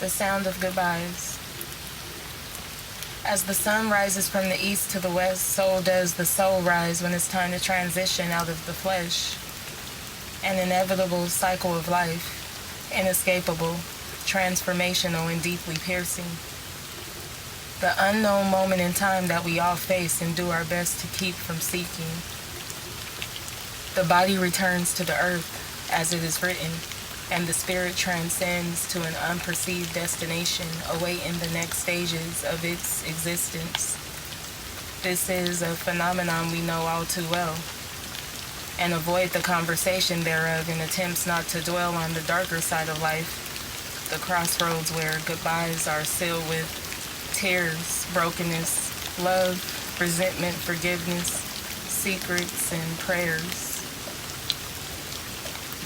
The sound of goodbyes. As the sun rises from the east to the west, so does the soul rise when it's time to transition out of the flesh. An inevitable cycle of life, inescapable, transformational, and deeply piercing. The unknown moment in time that we all face and do our best to keep from seeking. The body returns to the earth, as it is written, and the spirit transcends to an unperceived destination, awaiting the next stages of its existence. This is a phenomenon we know all too well, and avoid the conversation thereof in attempts not to dwell on the darker side of life, the crossroads where goodbyes are sealed with tears, brokenness, love, resentment, forgiveness, secrets, and prayers.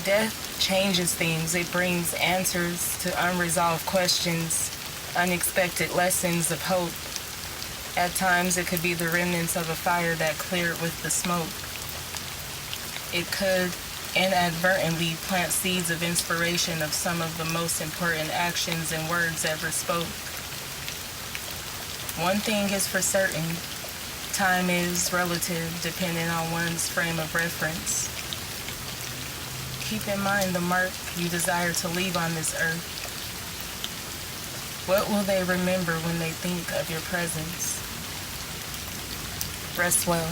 Death changes things. It brings answers to unresolved questions, unexpected lessons of hope. At times, it could be the remnants of a fire that cleared with the smoke. It could inadvertently plant seeds of inspiration of some of the most important actions and words ever spoke. One thing is for certain, time is relative depending on one's frame of reference. Keep in mind the mark you desire to leave on this earth. What will they remember when they think of your presence? Rest well.